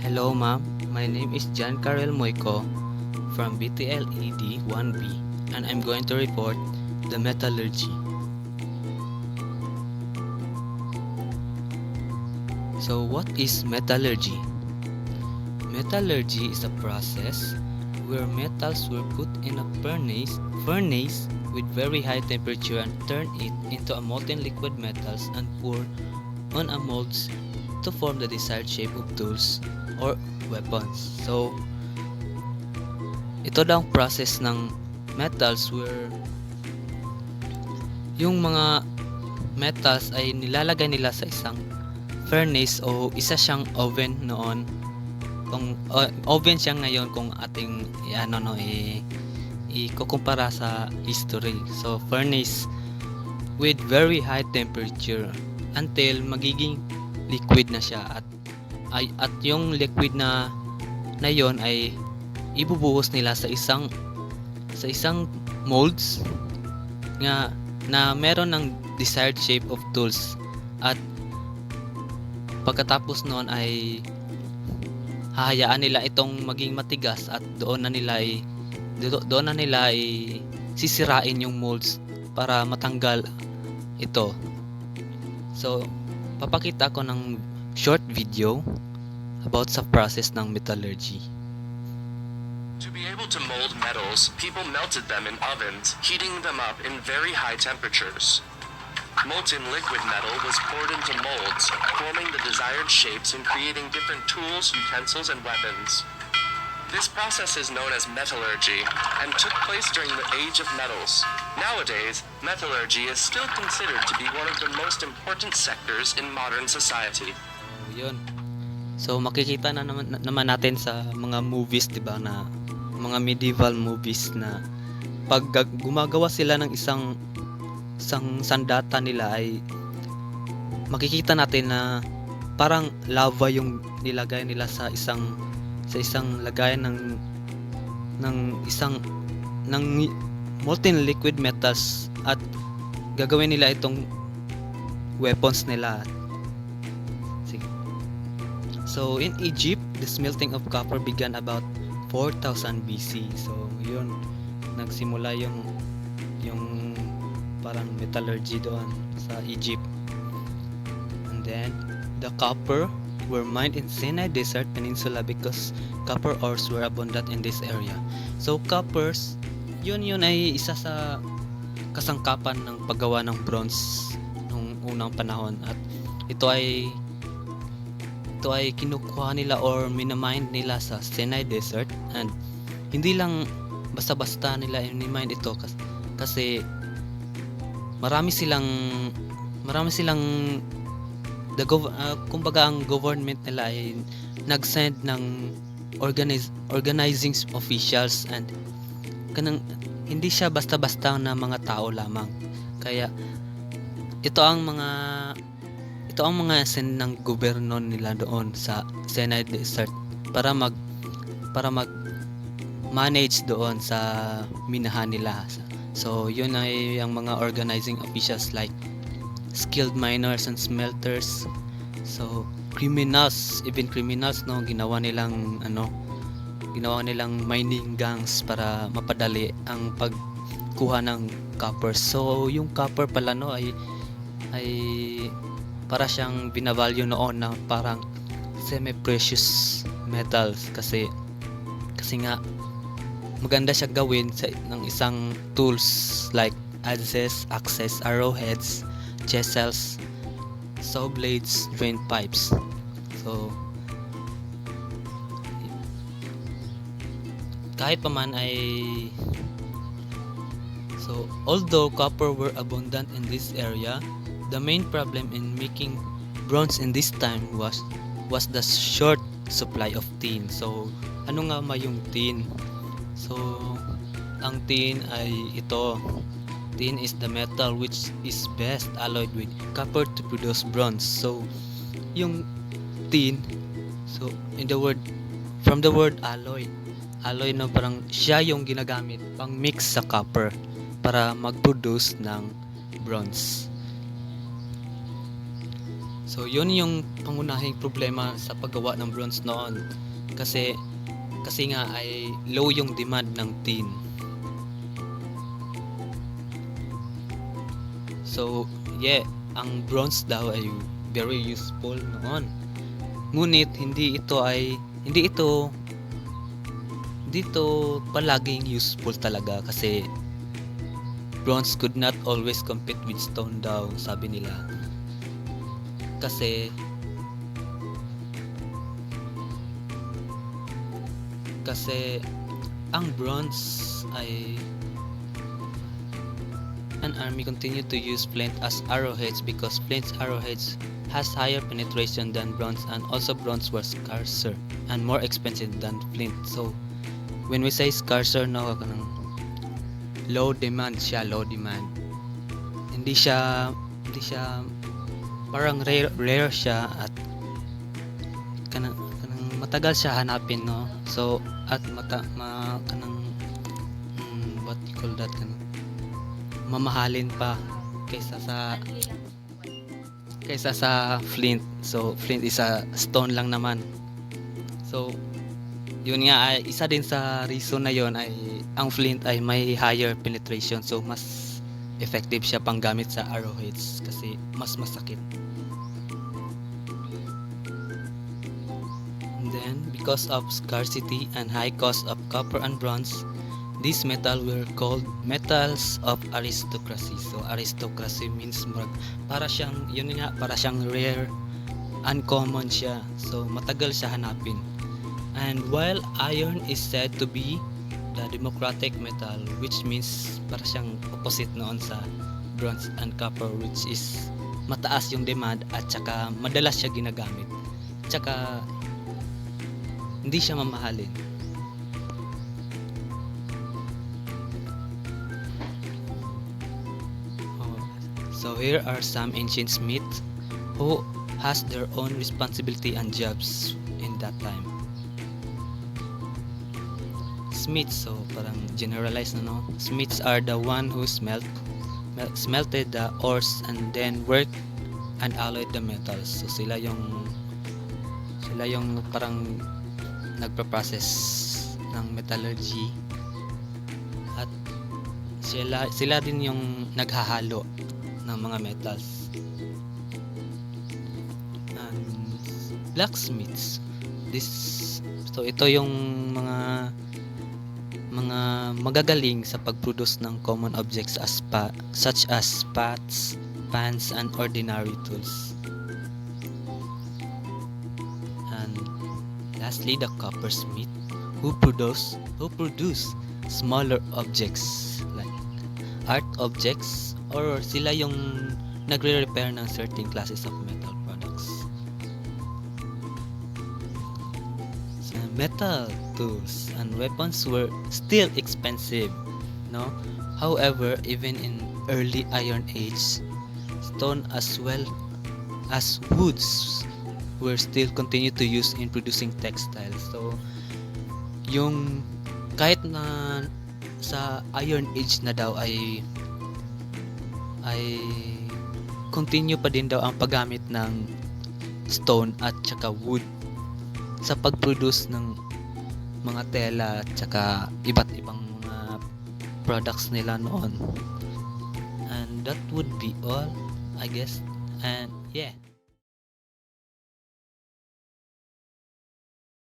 Hello ma'am, my name is John Karel Moico from BTLED 1B and I'm going to report the metallurgy. So what is metallurgy? Metallurgy is a process where metals were put in a furnace with very high temperature and turn it into a molten liquid metals and pour on a molds to form the desired shape of tools or weapons. So ito daw ang process ng metals where yung mga metals ay nilalagay nila sa isang furnace o isa siyang oven noon. Kung oven siya ngayon kung ating ikukumpara sa history. So furnace with very high temperature until magiging liquid na siya at yung liquid na yon ay ibubuhos nila sa isang molds na meron ng desired shape of tools at pagkatapos noon ay hahayaan nila itong maging matigas at doon na nila sisirain yung molds para matanggal ito. So papakita ko ng short video about sa process ng metallurgy. To be able to mold metals, people melted them in ovens, heating them up in very high temperatures. Molten liquid metal was poured into molds, forming the desired shapes and creating different tools, utensils, and weapons. This process is known as metallurgy and took place during the Age of Metals. Nowadays, metallurgy is still considered to be one of the most important sectors in modern society. Yun. So makikita na naman natin sa mga movies, 'di ba, na mga medieval movies na pag gumagawa sila ng isang sandata nila ay makikita natin na parang lava yung nilagay nila sa isang lagayan ng molten liquid metals at gagawin nila itong weapons nila. Sige. So in Egypt, the smelting of copper began about 4000 BC. So yun, nagsimula yung parang metallurgy doon sa Egypt. And then the copper were mined in Sinai Desert Peninsula because copper ores were abundant in this area. So coppers, yun ay isa sa kasangkapan ng paggawa ng bronze nung unang panahon at ito ay kinukuha nila or minamine nila sa Sinai Desert and hindi lang basta-basta nila i-mine ito kasi marami silang kumbaga ang government nila ay nag-send ng organizing officials and hindi siya basta-basta na mga tao lamang. Kaya ito ang mga send ng gobyerno nila doon sa Sinai Desert para mag manage doon sa minahan nila. So yun ay ang mga organizing officials like skilled miners and smelters. So even criminals no, ginawa nilang mining gangs para mapadali ang pagkuha ng copper. So yung copper pala no ay para siyang binavalue noon na parang semi-precious metals kasi nga maganda siya gawin ng isang tools like axes, arrowheads, chisels, saw blades, drain pipes. So kahit pa man although copper were abundant in this area, the main problem in making bronze in this time was the short supply of tin. So ano nga yung tin? So ang tin ay ito. Tin is the metal which is best alloyed with copper to produce bronze. So yung tin, so from the word alloy no, parang siya yung ginagamit pang mix sa copper para mag-produce ng bronze. So yun yung pangunahing problema sa paggawa ng bronze noon, kasi nga ay low yung demand ng tin. So yeah, ang bronze daw ay very useful noon. Ngunit hindi ito palaging useful talaga, kasi bronze could not always compete with stone daw, sabi nila. Kasi ang bronze ay an army continued to use flint as arrowheads because flint's arrowheads has higher penetration than bronze, and also bronze was scarcer and more expensive than flint. So when we say scarcer, no, kanang low demand. Hindi siya parang rare siya, at kanang matagal siya hanapin, no. So at what you call that, mamahalin pa kaysa sa flint. So flint is a stone lang naman. So yun nga ay isa din sa reason na yun, ay ang flint ay may higher penetration, so mas effective siya panggamit sa arrowheads kasi mas masakit. And then because of scarcity and high cost of copper and bronze, these metals were called metals of aristocracy. So aristocracy means para siyang rare, uncommon siya, so matagal siya hanapin. And while iron is said to be the democratic metal, which means para siyang opposite noon sa bronze and copper, which is mataas yung demand at saka madalas siya ginagamit, tsaka hindi siya mamahalin. So here are some ancient smiths who has their own responsibility and jobs in that time. Smiths, so parang generalized na, no? Smiths are the one who smelted the ores and then worked and alloyed the metals. So sila yung parang nagpa-process ng metallurgy, at sila din yung naghahalo ng mga metals. And blacksmiths, so ito yung mga magagaling sa pag-produce ng common objects such as pots, pans, and ordinary tools. And lastly, the coppersmith who produce smaller objects like art objects, or sila yung nagre-repair ng certain classes of metal products. Metal tools and weapons were still expensive, no? However, even in early Iron Age, stone as well as woods were still continued to use in producing textiles. So yung kahit na sa Iron Age na daw ay continue pa din daw ang paggamit ng stone at saka wood sa pag-produce ng mga tela at saka iba't ibang mga products nila noon. And that would be all, I guess. And yeah.